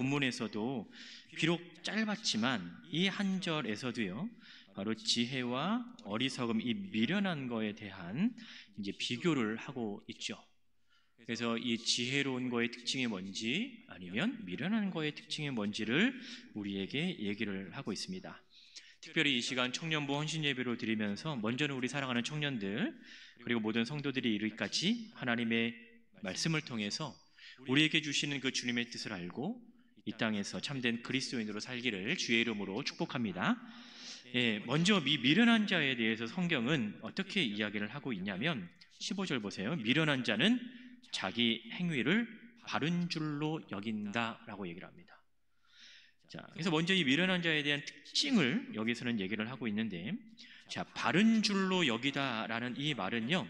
본문에서도 비록 짧았지만 이 한 절에서도요, 바로 지혜와 어리석음, 이 미련한 거에 대한 이제 비교를 하고 있죠. 그래서 이 지혜로운 거의 특징이 뭔지, 아니면 미련한 거의 특징이 뭔지를 우리에게 얘기를 하고 있습니다. 특별히 이 시간 청년부 헌신 예배로 드리면서 먼저는 우리 사랑하는 청년들, 그리고 모든 성도들이 이르기까지 하나님의 말씀을 통해서 우리에게 주시는 그 주님의 뜻을 알고 이 땅에서 참된 그리스도인으로 살기를 주의 이름으로 축복합니다. 먼저 미련한 자에 대해서 성경은 어떻게 이야기를 하고 있냐면 15절 보세요. 미련한 자는 자기 행위를 바른 줄로 여긴다라고 얘기를 합니다. 자, 그래서 먼저 이 미련한 자에 대한 특징을 여기서는 얘기를 하고 있는데, 자, 바른 줄로 여기다라는 이 말은요,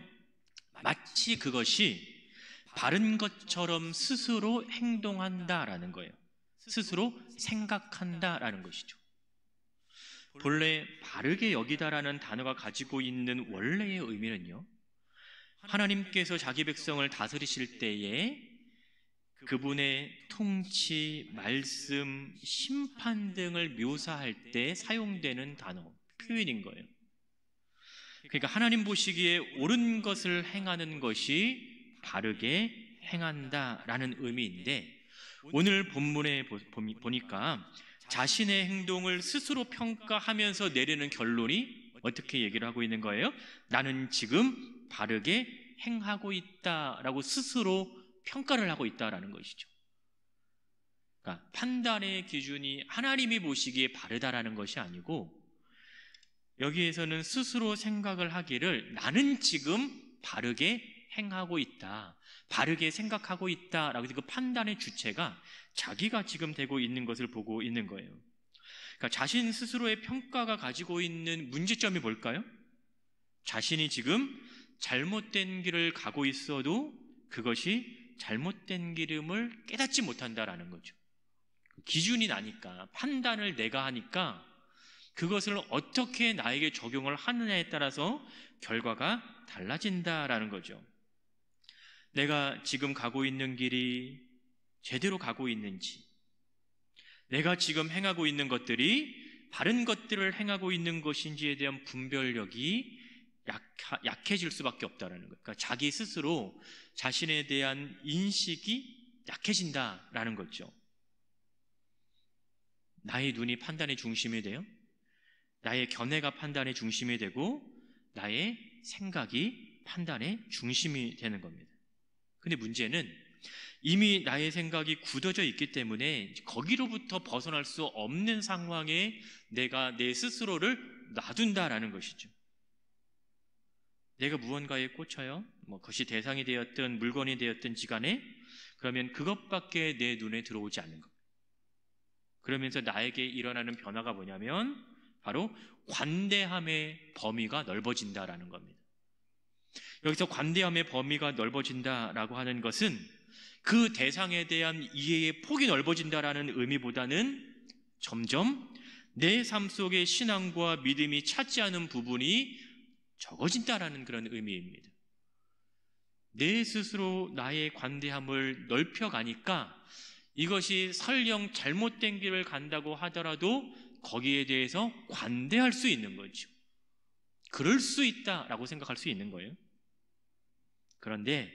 마치 그것이 바른 것처럼 스스로 행동한다라는 거예요. 스스로 생각한다라는 것이죠. 본래 바르게 여기다라는 단어가 가지고 있는 원래의 의미는요, 하나님께서 자기 백성을 다스리실 때에 그분의 통치, 말씀, 심판 등을 묘사할 때 사용되는 단어, 표현인 거예요. 그러니까 하나님 보시기에 옳은 것을 행하는 것이 바르게 행한다라는 의미인데, 오늘 본문에 보니까 자신의 행동을 스스로 평가하면서 내리는 결론이 어떻게 얘기를 하고 있는 거예요? 나는 지금 바르게 행하고 있다라고 스스로 평가를 하고 있다라는 것이죠. 그러니까 판단의 기준이 하나님이 보시기에 바르다라는 것이 아니고, 여기에서는 스스로 생각을 하기를 나는 지금 바르게 행하고 있다, 바르게 생각하고 있다라고 해서 그 판단의 주체가 자기가 지금 되고 있는 것을 보고 있는 거예요. 그러니까 자신 스스로의 평가가 가지고 있는 문제점이 뭘까요? 자신이 지금 잘못된 길을 가고 있어도 그것이 잘못된 길임을 깨닫지 못한다라는 거죠. 기준이 나니까, 판단을 내가 하니까 그것을 어떻게 나에게 적용을 하느냐에 따라서 결과가 달라진다라는 거죠. 내가 지금 가고 있는 길이 제대로 가고 있는지, 내가 지금 행하고 있는 것들이 바른 것들을 행하고 있는 것인지에 대한 분별력이 약해질 수밖에 없다라는 거예요. 그러니까 자기 스스로 자신에 대한 인식이 약해진다라는 거죠. 나의 눈이 판단의 중심이 돼요. 나의 견해가 판단의 중심이 되고 나의 생각이 판단의 중심이 되는 겁니다. 근데 문제는 이미 나의 생각이 굳어져 있기 때문에 거기로부터 벗어날 수 없는 상황에 내가 내 스스로를 놔둔다라는 것이죠. 내가 무언가에 꽂혀요. 그것이 대상이 되었든 물건이 되었든 지간에, 그러면 그것밖에 내 눈에 들어오지 않는 것. 그러면서 나에게 일어나는 변화가 뭐냐면 바로 관대함의 범위가 넓어진다라는 겁니다. 여기서 관대함의 범위가 넓어진다라고 하는 것은 그 대상에 대한 이해의 폭이 넓어진다라는 의미보다는 점점 내 삶 속의 신앙과 믿음이 차지하는 부분이 적어진다라는 그런 의미입니다. 내 스스로 나의 관대함을 넓혀가니까 이것이 설령 잘못된 길을 간다고 하더라도 거기에 대해서 관대할 수 있는 거죠. 그럴 수 있다라고 생각할 수 있는 거예요. 그런데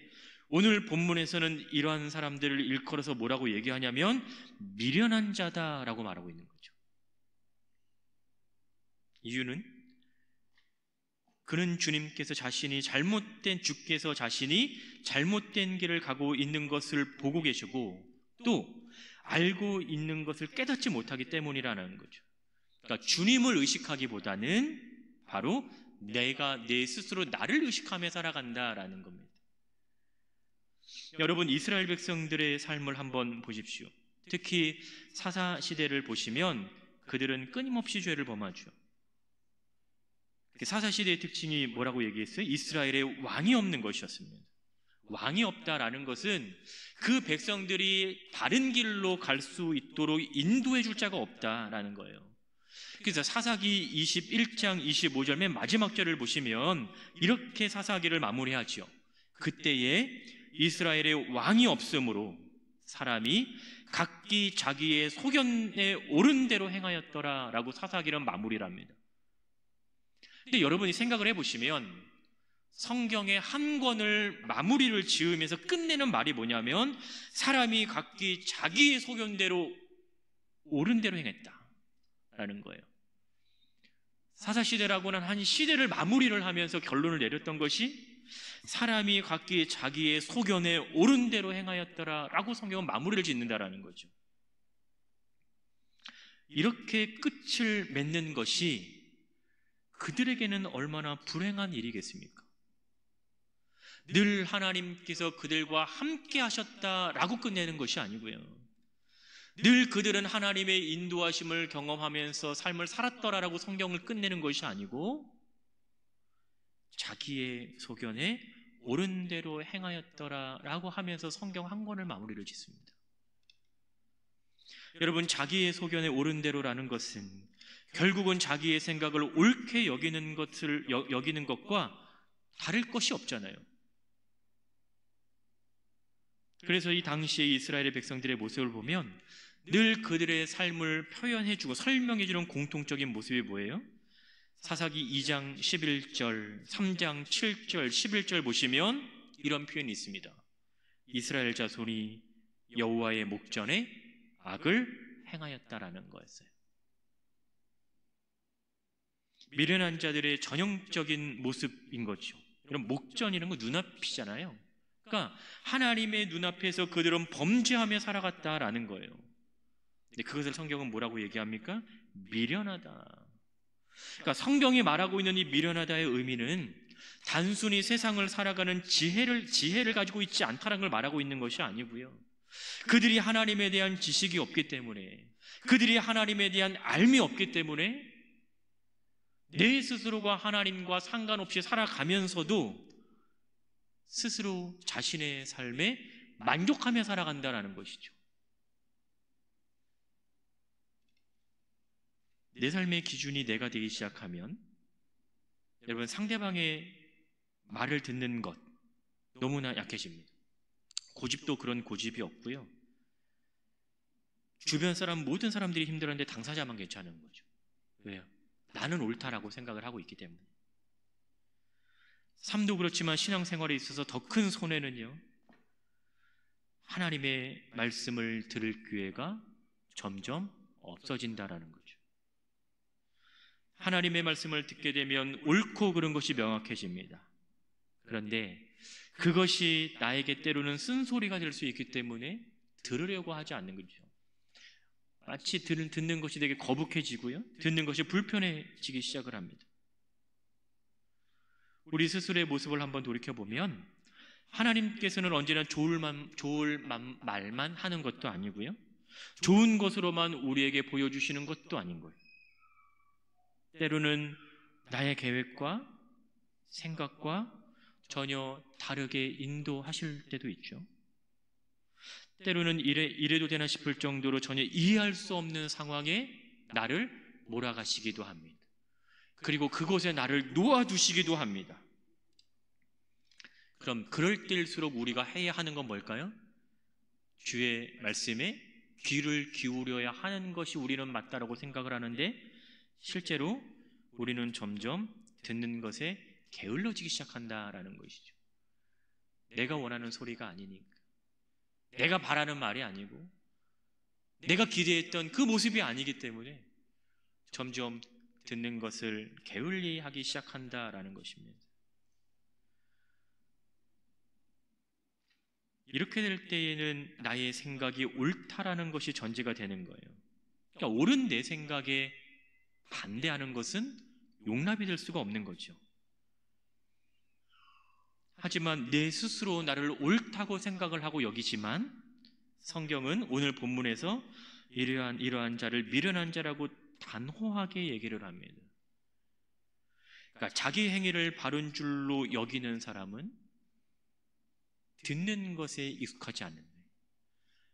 오늘 본문에서는 이러한 사람들을 일컬어서 뭐라고 얘기하냐면 미련한 자다라고 말하고 있는 거죠. 이유는 그는 주께서 자신이 잘못된 길을 가고 있는 것을 보고 계시고 또 알고 있는 것을 깨닫지 못하기 때문이라는 거죠. 그러니까 주님을 의식하기보다는 바로 내가 내 스스로 나를 의식하며 살아간다라는 겁니다. 여러분, 이스라엘 백성들의 삶을 한번 보십시오. 특히 사사시대를 보시면 그들은 끊임없이 죄를 범하죠. 사사시대의 특징이 뭐라고 얘기했어요? 이스라엘에 왕이 없는 것이었습니다. 왕이 없다라는 것은 그 백성들이 바른 길로 갈 수 있도록 인도해 줄 자가 없다라는 거예요. 그래서 사사기 21장 25절 맨 마지막 절을 보시면 이렇게 사사기를 마무리하죠. 그때에 이스라엘에 왕이 없으므로 사람이 각기 자기의 소견에 옳은 대로 행하였더라 라고 사사기는 마무리를 합니다. 근데 여러분이 생각을 해보시면 성경의 한 권을 마무리를 지으면서 끝내는 말이 뭐냐면 사람이 각기 자기의 소견대로 옳은 대로 행했다라는 거예요. 사사시대라고는 한 시대를 마무리를 하면서 결론을 내렸던 것이 사람이 각기 자기의 소견에 옳은 대로 행하였더라 라고 성경은 마무리를 짓는다라는 거죠. 이렇게 끝을 맺는 것이 그들에게는 얼마나 불행한 일이겠습니까? 늘 하나님께서 그들과 함께 하셨다라고 끝내는 것이 아니고요, 늘 그들은 하나님의 인도하심을 경험하면서 삶을 살았더라라고 성경을 끝내는 것이 아니고 자기의 소견에 옳은 대로 행하였더라라고 하면서 성경 한 권을 마무리를 짓습니다. 여러분, 자기의 소견에 옳은 대로라는 것은 결국은 자기의 생각을 옳게 여기는 것과 다를 것이 없잖아요. 그래서 이 당시의 이스라엘의 백성들의 모습을 보면 늘 그들의 삶을 표현해주고 설명해주는 공통적인 모습이 뭐예요? 사사기 2장 11절, 3장 7절, 11절 보시면 이런 표현이 있습니다. 이스라엘 자손이 여호와의 목전에 악을 행하였다라는 거였어요. 미련한 자들의 전형적인 모습인 거죠. 그럼 목전이라는 건 눈앞이잖아요. 그러니까 하나님의 눈앞에서 그들은 범죄하며 살아갔다라는 거예요. 근데 그것을 성경은 뭐라고 얘기합니까? 미련하다. 그러니까 성경이 말하고 있는 이 미련하다의 의미는 단순히 세상을 살아가는 지혜를 가지고 있지 않다는 걸 말하고 있는 것이 아니고요, 그들이 하나님에 대한 지식이 없기 때문에, 그들이 하나님에 대한 알미 없기 때문에 내 스스로가 하나님과 상관없이 살아가면서도 스스로 자신의 삶에 만족하며 살아간다는 것이죠. 내 삶의 기준이 내가 되기 시작하면 여러분, 상대방의 말을 듣는 것 너무나 약해집니다. 고집도 그런 고집이 없고요, 주변 사람 모든 사람들이 힘들었는데 당사자만 괜찮은 거죠. 왜요? 나는 옳다라고 생각을 하고 있기 때문에. 삶도 그렇지만 신앙생활에 있어서 더 큰 손해는요, 하나님의 말씀을 들을 기회가 점점 없어진다라는 거죠. 하나님의 말씀을 듣게 되면 옳고 그른 것이 명확해집니다. 그런데 그것이 나에게 때로는 쓴소리가 될 수 있기 때문에 들으려고 하지 않는 거죠. 마치 듣는 것이 되게 거북해지고요, 듣는 것이 불편해지기 시작을 합니다. 우리 스스로의 모습을 한번 돌이켜보면 하나님께서는 언제나 좋을 말만 하는 것도 아니고요, 좋은 것으로만 우리에게 보여주시는 것도 아닌 거예요. 때로는 나의 계획과 생각과 전혀 다르게 인도하실 때도 있죠. 때로는 이래도 되나 싶을 정도로 전혀 이해할 수 없는 상황에 나를 몰아가시기도 합니다. 그리고 그곳에 나를 놓아두시기도 합니다. 그럼 그럴 때일수록 우리가 해야 하는 건 뭘까요? 주의 말씀에 귀를 기울여야 하는 것이 우리는 맞다라고 생각을 하는데, 실제로 우리는 점점 듣는 것에 게을러지기 시작한다라는 것이죠. 내가 원하는 소리가 아니니까, 내가 바라는 말이 아니고, 내가 기대했던 그 모습이 아니기 때문에 점점 듣는 것을 게을리하기 시작한다라는 것입니다. 이렇게 될 때에는 나의 생각이 옳다라는 것이 전제가 되는 거예요. 그러니까 옳은 내 생각에 반대하는 것은 용납이 될 수가 없는 거죠. 하지만 내 스스로 나를 옳다고 생각을 하고 여기지만 성경은 오늘 본문에서 이러한 자를 미련한 자라고 단호하게 얘기를 합니다. 그러니까 자기 행위를 바른 줄로 여기는 사람은 듣는 것에 익숙하지 않는 거예요.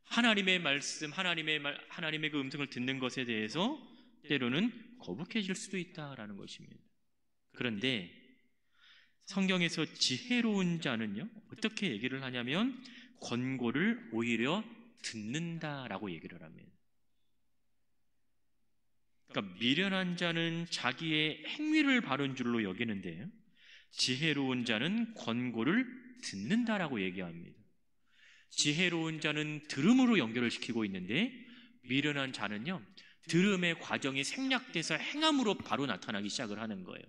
하나님의 말씀, 하나님의 그 음성을 듣는 것에 대해서 때로는 거북해질 수도 있다라는 것입니다. 그런데 성경에서 지혜로운 자는요, 어떻게 얘기를 하냐면 권고를 오히려 듣는다라고 얘기를 합니다. 그러니까 미련한 자는 자기의 행위를 바른 줄로 여기는데 지혜로운 자는 권고를 듣는다라고 얘기합니다. 지혜로운 자는 들음으로 연결을 시키고 있는데 미련한 자는요, 들음의 과정이 생략돼서 행함으로 바로 나타나기 시작을 하는 거예요.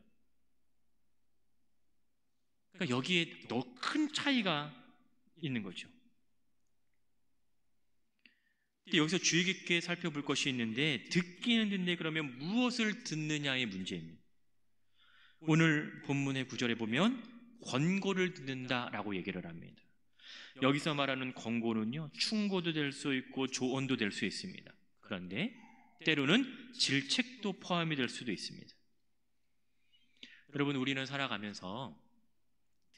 그러니까 여기에 더 큰 차이가 있는 거죠. 여기서 주의 깊게 살펴볼 것이 있는데, 듣기는 듣는데 그러면 무엇을 듣느냐의 문제입니다. 오늘 본문의 구절에 보면 권고를 듣는다라고 얘기를 합니다. 여기서 말하는 권고는요, 충고도 될 수 있고 조언도 될 수 있습니다. 그런데 때로는 질책도 포함이 될 수도 있습니다. 여러분, 우리는 살아가면서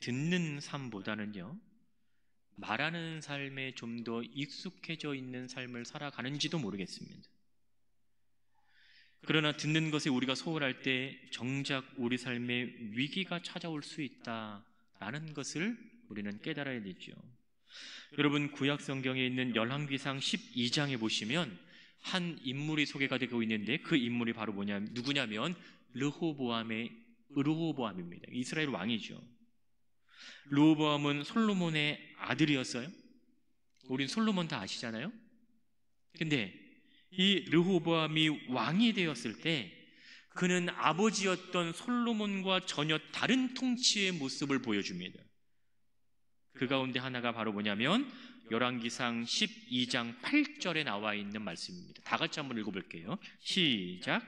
듣는 삶보다는요, 말하는 삶에 좀 더 익숙해져 있는 삶을 살아가는지도 모르겠습니다. 그러나 듣는 것에 우리가 소홀할 때 정작 우리 삶에 위기가 찾아올 수 있다라는 것을 우리는 깨달아야 되죠. 여러분, 구약 성경에 있는 열왕기상 12장에 보시면 한 인물이 소개가 되고 있는데 그 인물이 바로 누구냐면 르호보암입니다. 이스라엘 왕이죠. 르호보암은 솔로몬의 아들이었어요. 우린 솔로몬 다 아시잖아요. 근데 이 르호보암이 왕이 되었을 때 그는 아버지였던 솔로몬과 전혀 다른 통치의 모습을 보여줍니다. 그 가운데 하나가 바로 뭐냐면 열왕기상 12장 8절에 나와 있는 말씀입니다. 다 같이 한번 읽어볼게요. 시작.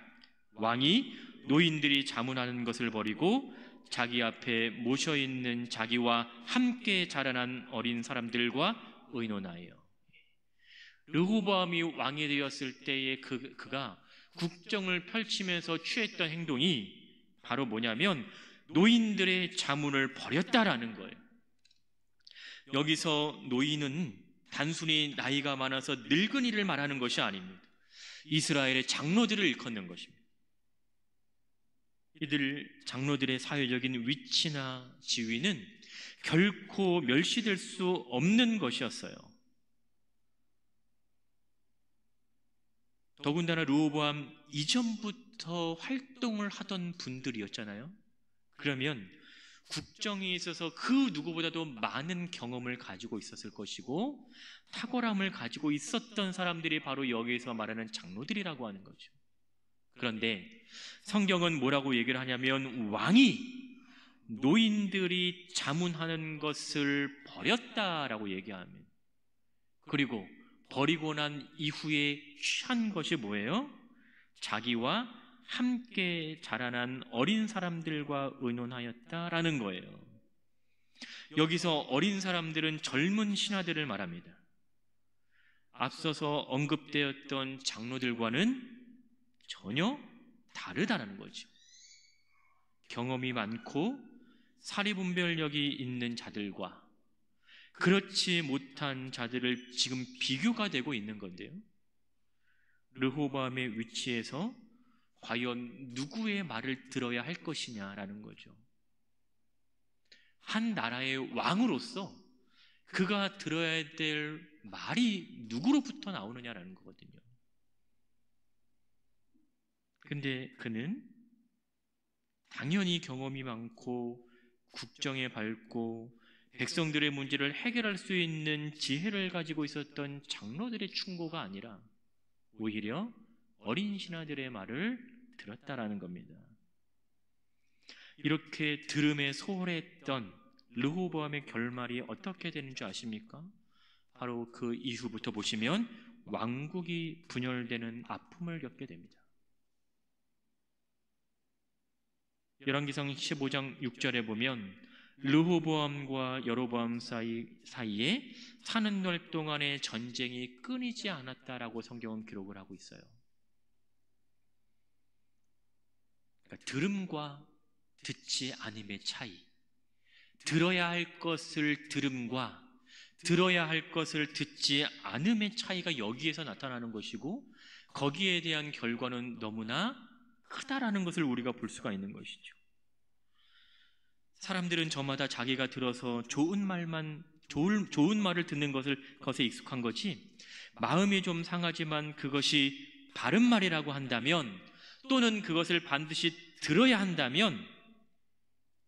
왕이 노인들이 자문하는 것을 버리고 자기 앞에 모셔있는 자기와 함께 자라난 어린 사람들과 의논하여. 르호보암이 왕이 되었을 때의 그가 국정을 펼치면서 취했던 행동이 바로 뭐냐면 노인들의 자문을 버렸다라는 거예요. 여기서 노인은 단순히 나이가 많아서 늙은이를 말하는 것이 아닙니다. 이스라엘의 장로들을 일컫는 것입니다. 이들 장로들의 사회적인 위치나 지위는 결코 멸시될 수 없는 것이었어요. 더군다나 르호보암 이전부터 활동을 하던 분들이었잖아요. 그러면 국정에 있어서 그 누구보다도 많은 경험을 가지고 있었을 것이고 탁월함을 가지고 있었던 사람들이 바로 여기에서 말하는 장로들이라고 하는 거죠. 그런데 성경은 뭐라고 얘기를 하냐면 왕이 노인들이 자문하는 것을 버렸다라고 얘기합니다. 그리고 버리고 난 이후에 취한 것이 뭐예요? 자기와 함께 자라난 어린 사람들과 의논하였다라는 거예요. 여기서 어린 사람들은 젊은 신하들을 말합니다. 앞서서 언급되었던 장로들과는 전혀 다르다는 거죠. 경험이 많고 사리분별력이 있는 자들과 그렇지 못한 자들을 지금 비교가 되고 있는 건데요. 르호보암의 위치에서 과연 누구의 말을 들어야 할 것이냐라는 거죠. 한 나라의 왕으로서 그가 들어야 될 말이 누구로부터 나오느냐라는 거거든요. 근데 그는 당연히 경험이 많고 국정에 밝고 백성들의 문제를 해결할 수 있는 지혜를 가지고 있었던 장로들의 충고가 아니라 오히려 어린 신하들의 말을 들었다라는 겁니다. 이렇게 들음에 소홀했던 르호보암의 결말이 어떻게 되는 줄 아십니까? 바로 그 이후부터 보시면 왕국이 분열되는 아픔을 겪게 됩니다. 열왕기상 15장 6절에 보면 르호보암과 여로보암 사이에 사는 날 동안의 전쟁이 끊이지 않았다라고 성경은 기록을 하고 있어요. 그러니까 들음과 듣지 않음의 차이, 들어야 할 것을 들음과 들어야 할 것을 듣지 않음의 차이가 여기에서 나타나는 것이고 거기에 대한 결과는 너무나 크다라는 것을 우리가 볼 수가 있는 것이죠. 사람들은 저마다 자기가 들어서 좋은 말만 좋은 말을 듣는 것에 익숙한 거지, 마음이 좀 상하지만 그것이 바른 말이라고 한다면, 또는 그것을 반드시 들어야 한다면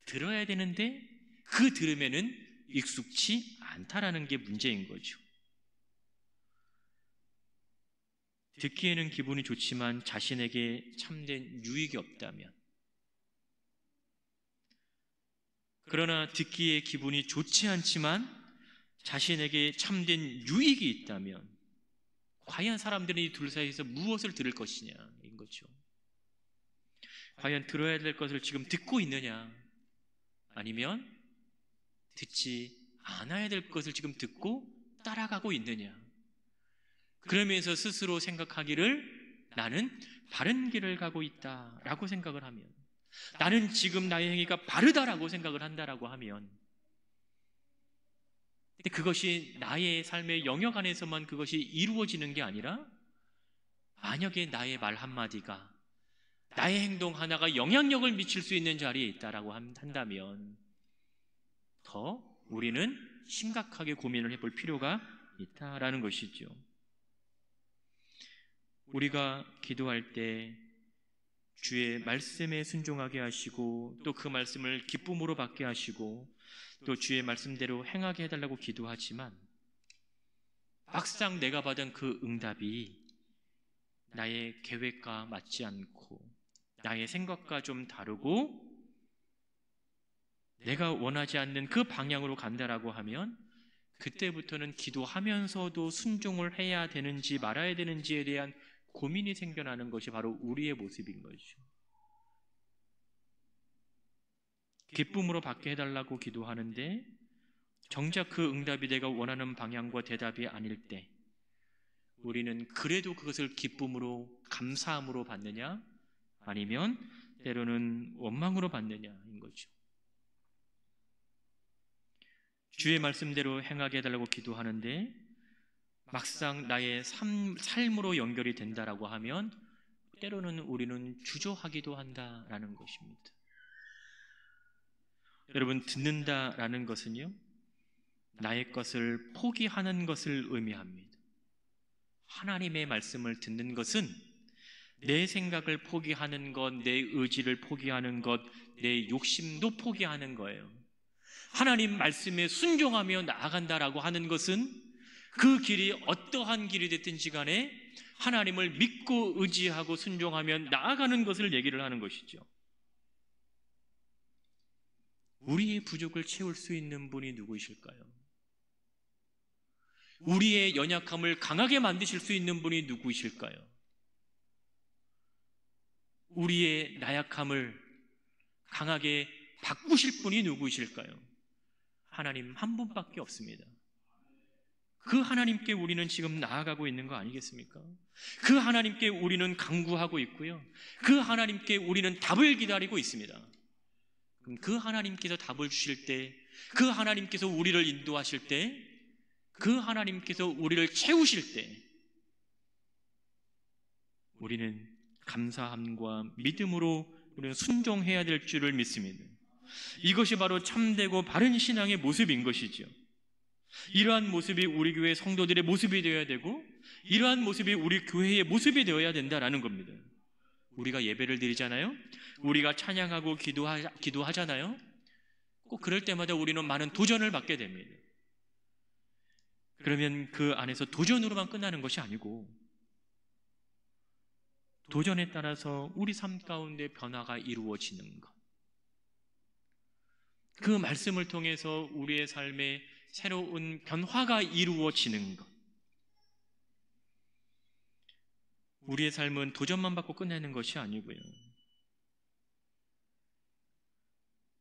들어야 되는데 그 들으면은 익숙치 않다라는 게 문제인 거죠. 듣기에는 기분이 좋지만 자신에게 참된 유익이 없다면, 그러나 듣기에 기분이 좋지 않지만 자신에게 참된 유익이 있다면, 과연 사람들은 이 둘 사이에서 무엇을 들을 것이냐인 거죠. 과연 들어야 될 것을 지금 듣고 있느냐, 아니면 듣지 않아야 될 것을 지금 듣고 따라가고 있느냐. 그러면서 스스로 생각하기를 나는 바른 길을 가고 있다라고 생각을 하면, 나는 지금 나의 행위가 바르다라고 생각을 한다라고 하면, 근데 그것이 나의 삶의 영역 안에서만 그것이 이루어지는 게 아니라, 만약에 나의 말 한마디가, 나의 행동 하나가 영향력을 미칠 수 있는 자리에 있다라고 한다면 더 우리는 심각하게 고민을 해볼 필요가 있다라는 것이죠. 우리가 기도할 때 주의 말씀에 순종하게 하시고, 또 그 말씀을 기쁨으로 받게 하시고, 또 주의 말씀대로 행하게 해달라고 기도하지만, 막상 내가 받은 그 응답이 나의 계획과 맞지 않고 나의 생각과 좀 다르고 내가 원하지 않는 그 방향으로 간다라고 하면, 그때부터는 기도하면서도 순종을 해야 되는지 말아야 되는지에 대한 고민이 생겨나는 것이 바로 우리의 모습인 거죠. 기쁨으로 받게 해달라고 기도하는데 정작 그 응답이 내가 원하는 방향과 대답이 아닐 때, 우리는 그래도 그것을 기쁨으로, 감사함으로 받느냐, 아니면 때로는 원망으로 받느냐인 거죠. 주의 말씀대로 행하게 해달라고 기도하는데 막상 나의 삶으로 연결이 된다라고 하면 때로는 우리는 주저하기도 한다라는 것입니다. 여러분, 듣는다라는 것은요, 나의 것을 포기하는 것을 의미합니다. 하나님의 말씀을 듣는 것은 내 생각을 포기하는 것, 내 의지를 포기하는 것, 내 욕심도 포기하는 거예요. 하나님 말씀에 순종하며 나아간다라고 하는 것은 그 길이 어떠한 길이 됐든지 간에 하나님을 믿고 의지하고 순종하며 나아가는 것을 얘기를 하는 것이죠. 우리의 부족을 채울 수 있는 분이 누구이실까요? 우리의 연약함을 강하게 만드실 수 있는 분이 누구이실까요? 우리의 나약함을 강하게 바꾸실 분이 누구이실까요? 하나님 한 분밖에 없습니다. 그 하나님께 우리는 지금 나아가고 있는 거 아니겠습니까? 그 하나님께 우리는 간구하고 있고요, 그 하나님께 우리는 답을 기다리고 있습니다. 그럼 그 하나님께서 답을 주실 때, 그 하나님께서 우리를 인도하실 때, 그 하나님께서 우리를 채우실 때 우리는 감사함과 믿음으로 우리는 순종해야 될 줄을 믿습니다. 이것이 바로 참되고 바른 신앙의 모습인 것이죠. 이러한 모습이 우리 교회 성도들의 모습이 되어야 되고, 이러한 모습이 우리 교회의 모습이 되어야 된다라는 겁니다. 우리가 예배를 드리잖아요. 우리가 찬양하고 기도하잖아요. 꼭 그럴 때마다 우리는 많은 도전을 받게 됩니다. 그러면 그 안에서 도전으로만 끝나는 것이 아니고, 도전에 따라서 우리 삶 가운데 변화가 이루어지는 것, 그 말씀을 통해서 우리의 삶에 새로운 변화가 이루어지는 것, 우리의 삶은 도전만 받고 끝내는 것이 아니고요,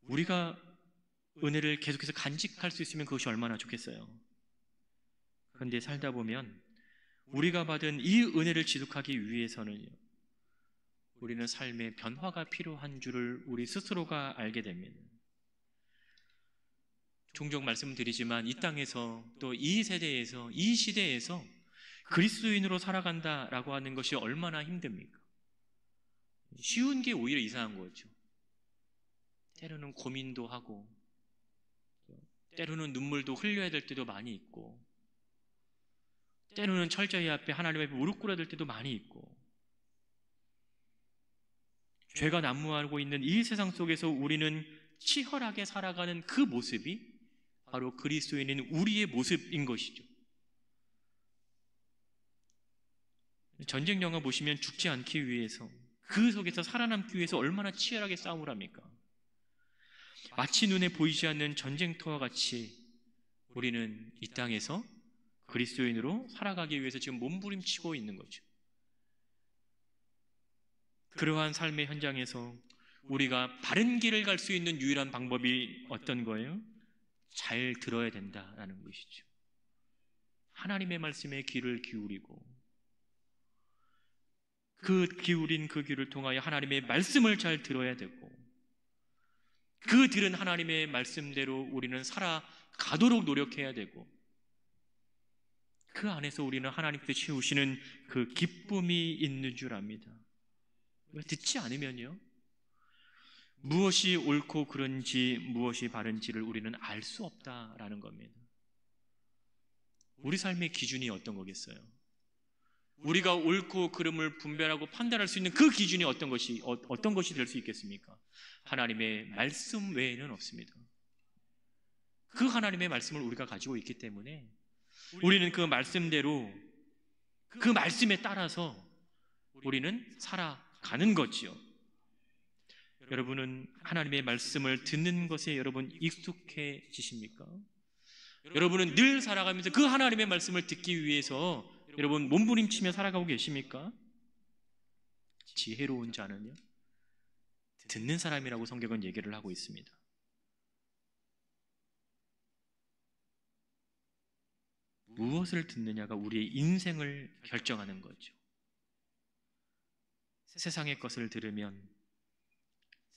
우리가 은혜를 계속해서 간직할 수 있으면 그것이 얼마나 좋겠어요. 그런데 살다 보면 우리가 받은 이 은혜를 지속하기 위해서는요, 우리는 삶의 변화가 필요한 줄을 우리 스스로가 알게 됩니다. 종종 말씀드리지만 이 땅에서, 또 이 세대에서, 이 시대에서 그리스도인으로 살아간다라고 하는 것이 얼마나 힘듭니까? 쉬운 게 오히려 이상한 거죠. 때로는 고민도 하고, 때로는 눈물도 흘려야 될 때도 많이 있고, 때로는 철저히 앞에 하나님 앞에 무릎 꿇어야 될 때도 많이 있고, 죄가 난무하고 있는 이 세상 속에서 우리는 치열하게 살아가는 그 모습이 바로 그리스도인인 우리의 모습인 것이죠. 전쟁 영화 보시면 죽지 않기 위해서, 그 속에서 살아남기 위해서 얼마나 치열하게 싸움을 합니까? 마치 눈에 보이지 않는 전쟁터와 같이 우리는 이 땅에서 그리스도인으로 살아가기 위해서 지금 몸부림치고 있는 거죠. 그러한 삶의 현장에서 우리가 바른 길을 갈 수 있는 유일한 방법이 어떤 거예요? 잘 들어야 된다라는 것이죠. 하나님의 말씀에 귀를 기울이고, 그 기울인 그 귀를 통하여 하나님의 말씀을 잘 들어야 되고, 그 들은 하나님의 말씀대로 우리는 살아가도록 노력해야 되고, 그 안에서 우리는 하나님께서 채우시는 그 기쁨이 있는 줄 압니다. 듣지 않으면요, 무엇이 옳고 그른지 무엇이 바른지를 우리는 알 수 없다라는 겁니다. 우리 삶의 기준이 어떤 거겠어요? 우리가 옳고 그름을 분별하고 판단할 수 있는 그 기준이 어떤 것이 될 수 있겠습니까? 하나님의 말씀 외에는 없습니다. 그 하나님의 말씀을 우리가 가지고 있기 때문에 우리는 그 말씀대로, 그 말씀에 따라서 우리는 살아가는 거지요. 여러분은 하나님의 말씀을 듣는 것에 여러분 익숙해지십니까? 여러분은 늘 살아가면서 그 하나님의 말씀을 듣기 위해서 여러분 몸부림치며 살아가고 계십니까? 지혜로운 자는요, 듣는 사람이라고 성경은 얘기를 하고 있습니다. 무엇을 듣느냐가 우리의 인생을 결정하는 거죠. 세상의 것을 들으면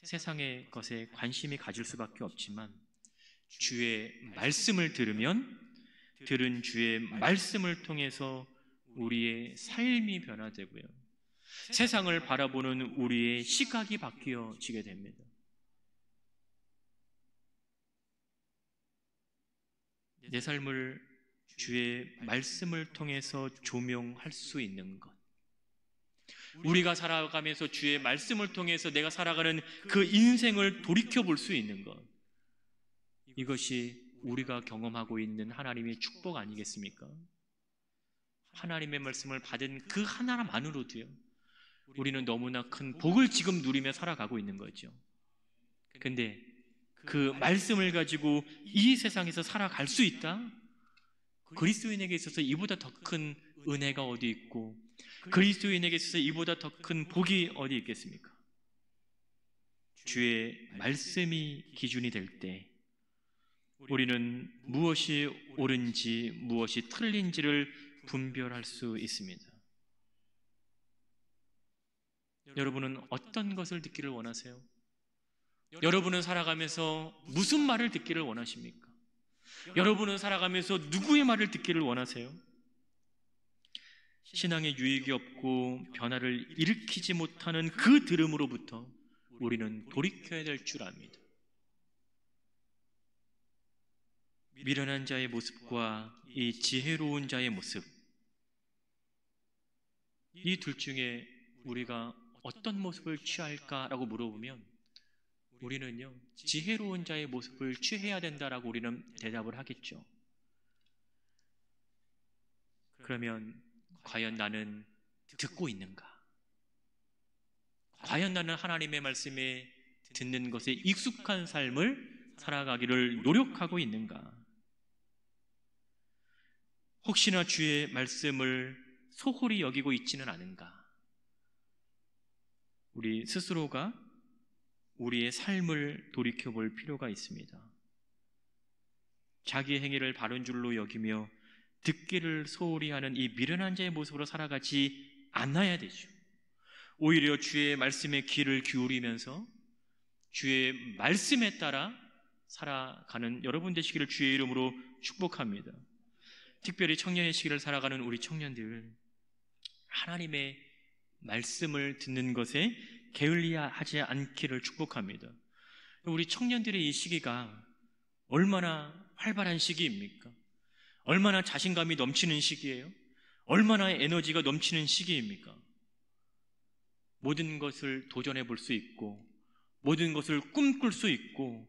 세상의 것에 관심이 가질 수밖에 없지만, 주의 말씀을 들으면 들은 주의 말씀을 통해서 우리의 삶이 변화되고요, 세상을 바라보는 우리의 시각이 바뀌어지게 됩니다. 내 삶을 주의 말씀을 통해서 조명할 수 있는 것, 우리가 살아가면서 주의 말씀을 통해서 내가 살아가는 그 인생을 돌이켜볼 수 있는 것, 이것이 우리가 경험하고 있는 하나님의 축복 아니겠습니까? 하나님의 말씀을 받은 그 하나만으로도요, 우리는 너무나 큰 복을 지금 누리며 살아가고 있는 거죠. 근데 그 말씀을 가지고 이 세상에서 살아갈 수 있다? 그리스도인에게 있어서 이보다 더 큰 은혜가 어디 있고, 그리스도인에게 있어서 이보다 더 큰 복이 어디 있겠습니까? 주의 말씀이 기준이 될 때 우리는 무엇이 옳은지 무엇이 틀린지를 분별할 수 있습니다. 여러분은 어떤 것을 듣기를 원하세요? 여러분은 살아가면서 무슨 말을 듣기를 원하십니까? 여러분은 살아가면서 누구의 말을 듣기를 원하세요? 신앙에 유익이 없고 변화를 일으키지 못하는 그 들음으로부터 우리는 돌이켜야 될 줄 압니다. 미련한 자의 모습과 이 지혜로운 자의 모습, 이 둘 중에 우리가 어떤 모습을 취할까라고 물어보면 우리는요, 지혜로운 자의 모습을 취해야 된다라고 우리는 대답을 하겠죠. 그러면 과연 나는 듣고 있는가? 과연 나는 하나님의 말씀에 듣는 것에 익숙한 삶을 살아가기를 노력하고 있는가? 혹시나 주의 말씀을 소홀히 여기고 있지는 않은가? 우리 스스로가 우리의 삶을 돌이켜볼 필요가 있습니다. 자기 행위를 바른 줄로 여기며 듣기를 소홀히 하는 이 미련한 자의 모습으로 살아가지 않아야 되죠. 오히려 주의 말씀에 귀를 기울이면서 주의 말씀에 따라 살아가는 여러분 되시기를 주의 이름으로 축복합니다. 특별히 청년의 시기를 살아가는 우리 청년들, 하나님의 말씀을 듣는 것에 게을리하지 않기를 축복합니다. 우리 청년들의 이 시기가 얼마나 활발한 시기입니까? 얼마나 자신감이 넘치는 시기예요? 얼마나 에너지가 넘치는 시기입니까? 모든 것을 도전해 볼 수 있고, 모든 것을 꿈꿀 수 있고,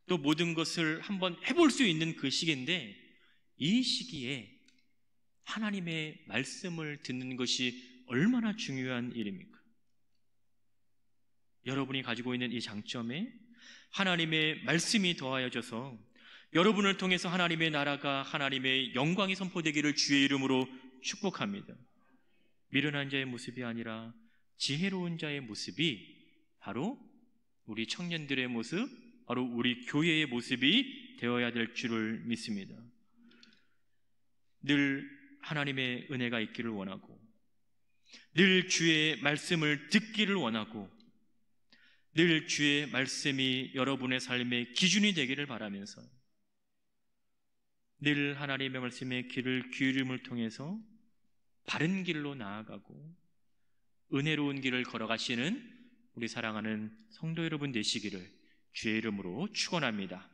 또 모든 것을 한번 해볼 수 있는 그 시기인데, 이 시기에 하나님의 말씀을 듣는 것이 얼마나 중요한 일입니까? 여러분이 가지고 있는 이 장점에 하나님의 말씀이 더하여져서 여러분을 통해서 하나님의 나라가, 하나님의 영광이 선포되기를 주의 이름으로 축복합니다. 미련한 자의 모습이 아니라 지혜로운 자의 모습이 바로 우리 청년들의 모습, 바로 우리 교회의 모습이 되어야 될 줄을 믿습니다. 늘 하나님의 은혜가 있기를 원하고, 늘 주의 말씀을 듣기를 원하고, 늘 주의 말씀이 여러분의 삶의 기준이 되기를 바라면서 늘 하나님의 말씀에 귀를 기울임을 통해서 바른 길로 나아가고 은혜로운 길을 걸어가시는 우리 사랑하는 성도 여러분 되시기를 주의 이름으로 축원합니다.